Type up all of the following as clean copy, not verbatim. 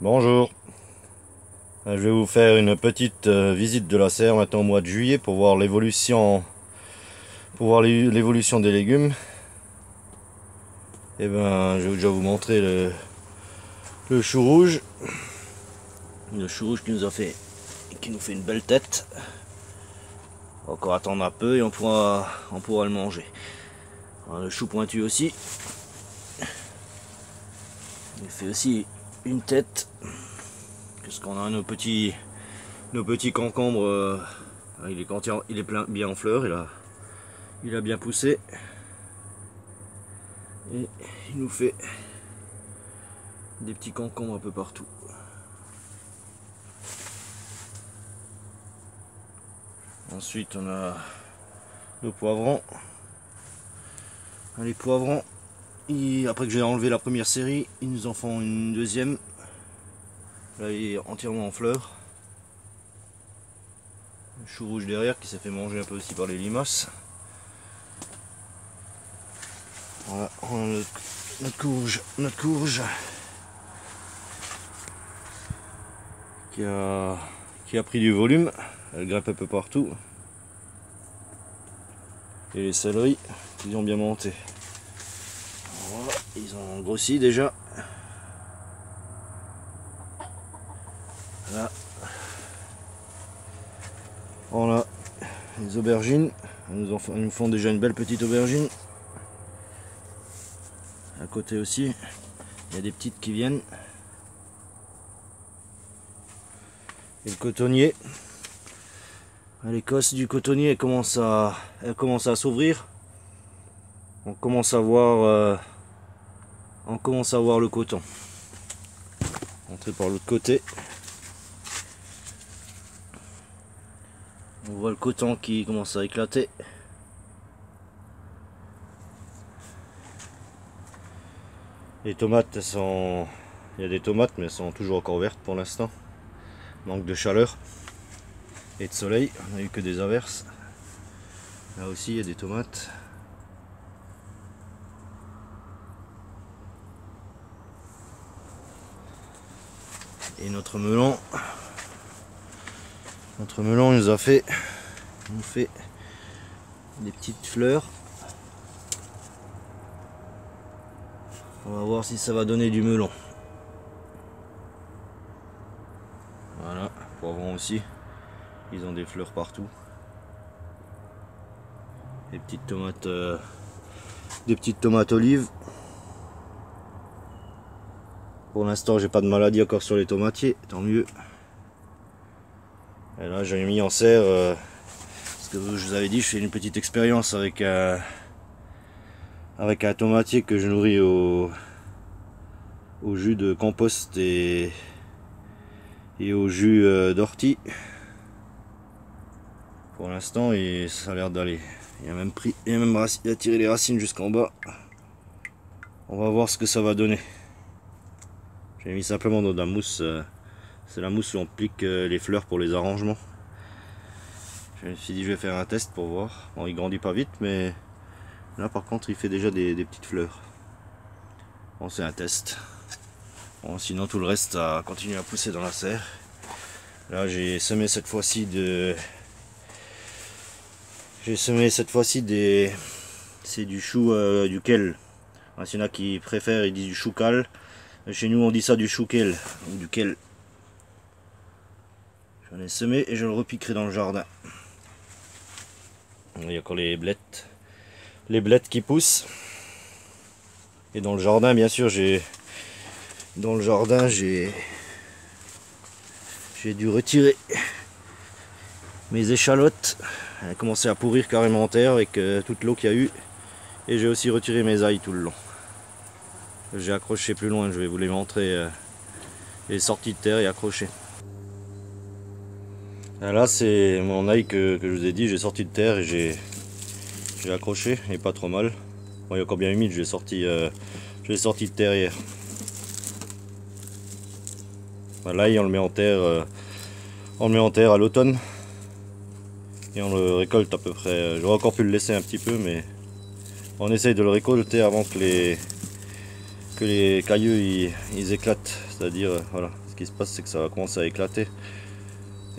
Bonjour, je vais vous faire une petite visite de la serre maintenant au mois de juillet pour voir l'évolution des légumes. Et ben, je vais déjà vous montrer le chou rouge. Le chou rouge qui nous fait une belle tête. On va encore attendre un peu et on pourra le manger. Alors, le chou pointu aussi. Il fait aussi une tête. Qu'est-ce qu'on a, nos petits concombres, il est plein, bien en fleurs, il a bien poussé. Et il nous fait des petits concombres un peu partout. Ensuite on a nos poivrons. Les poivrons, après que j'ai enlevé la première série, ils nous en font une deuxième. Là il est entièrement en fleurs. Le chou rouge derrière qui s'est fait manger un peu aussi par les limaces. Voilà, on a notre courge qui a pris du volume, elle grimpe un peu partout. Et les céleris, ils ont bien monté. Voilà, ils ont grossi déjà. Là, on a les aubergines, ils nous font déjà une belle petite aubergine. À côté aussi, il y a des petites qui viennent. Et le cotonnier, l'écosse du cotonnier elle commence à s'ouvrir. On commence à voir le coton. Entrer par l'autre côté. On voit le coton qui commence à éclater. Les tomates, il y a des tomates mais elles sont toujours encore vertes pour l'instant. Manque de chaleur et de soleil, on n'a eu que des averses. Là aussi il y a des tomates. Et notre melon il nous fait des petites fleurs. On va voir si ça va donner du melon. Voilà, poivrons aussi, ils ont des fleurs partout. Des petites tomates olives. Pour l'instant j'ai pas de maladie encore sur les tomatiers, tant mieux. Et là j'ai mis en serre, parce que je vous avais dit, je fais une petite expérience avec un tomatier que je nourris au jus de compost et au jus d'ortie. Pour l'instant ça a l'air d'aller. Il a tiré les racines jusqu'en bas. On va voir ce que ça va donner. J'ai mis simplement dans de la mousse. C'est la mousse où on pique les fleurs pour les arrangements. Je me suis dit je vais faire un test pour voir. Bon, il grandit pas vite, mais là par contre il fait déjà des petites fleurs. Bon, c'est un test. Bon, sinon tout le reste a continué à pousser dans la serre. Là j'ai semé cette fois-ci c'est du chou du kale. S'il y en a qui préfèrent, ils disent du chou cal. Chez nous on dit ça du chou kale ou du kale. J'en ai semé et je le repiquerai dans le jardin. Il y a encore les blettes qui poussent. Et dans le jardin, bien sûr, j'ai dû retirer mes échalotes. Elle a commencé à pourrir carrément en terre avec toute l'eau qu'il y a eu. Et j'ai aussi retiré mes ails tout le long. J'ai accroché plus loin, je vais vous les montrer. Les sorties de terre et accrochées. Là c'est mon ail que je vous ai dit, j'ai sorti de terre et j'ai accroché, et pas trop mal. Bon, il est encore bien humide, je l'ai sorti de terre hier. L'ail on le met en terre, à l'automne et on le récolte à peu près. J'aurais encore pu le laisser un petit peu, mais on essaye de le récolter avant que les cailloux ils éclatent, c'est-à-dire voilà, Ce qui se passe, c'est que ça va commencer à éclater.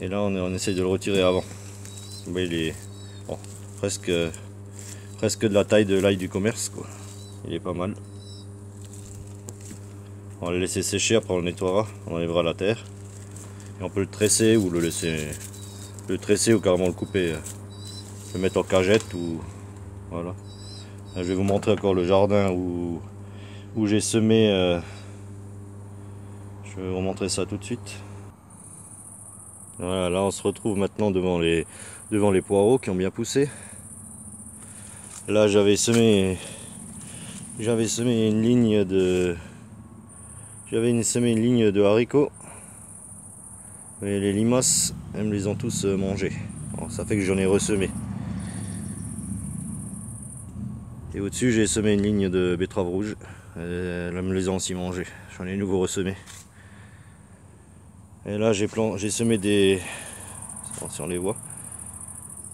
Et là, on essaye de le retirer avant. Mais il est bon, presque de la taille de l'ail du commerce, quoi. Il est pas mal. On va le laisser sécher, après on le nettoiera, on enlèvera la terre. Et on peut le tresser ou le tresser ou carrément le couper. Le mettre en cagette ou voilà. Là, je vais vous montrer encore le jardin où j'ai semé. Je vais vous montrer ça tout de suite. Voilà, là on se retrouve maintenant devant les poireaux qui ont bien poussé. Là j'avais semé une ligne de haricots. Mais les limaces, elles me les ont tous mangés. Alors, ça fait que j'en ai ressemé. Et au-dessus j'ai semé une ligne de betteraves rouges. Elles me les ont aussi mangés. J'en ai nouveau ressemé. Et là j'ai semé des... si on les voit.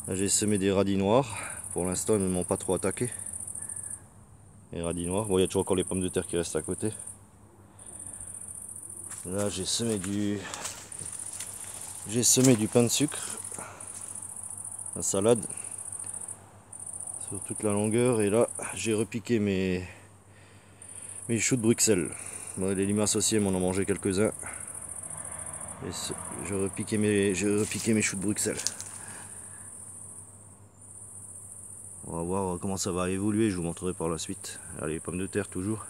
Là j'ai semé des radis noirs. Pour l'instant ils ne m'ont pas trop attaqué. Les radis noirs. Bon, il y a toujours encore les pommes de terre qui restent à côté. Là j'ai semé du pain de sucre. La salade. Sur toute la longueur. Et là j'ai repiqué mes choux de Bruxelles. Bon, les limaces aussi m'en ont mangé quelques-uns. J'ai repiqué mes choux de Bruxelles. On va voir comment ça va évoluer, je vous montrerai par la suite. Allez, les pommes de terre toujours.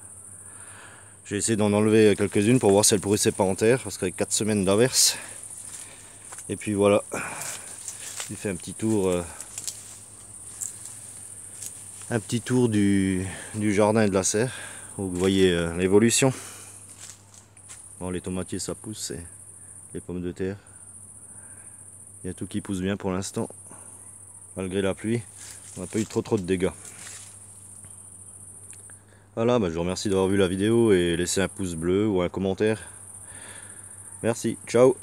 J'ai essayé d'en enlever quelques-unes pour voir si elles pourrissaient pas en terre, parce qu'avec 4 semaines d'averse. Et puis voilà, j'ai fait un petit tour du jardin et de la serre, où vous voyez l'évolution. Bon, les tomatiers ça pousse, et les pommes de terre. Il y a tout qui pousse bien pour l'instant, malgré la pluie. On n'a pas eu trop de dégâts. Voilà, je vous remercie d'avoir vu la vidéo et laissez un pouce bleu ou un commentaire. Merci, ciao.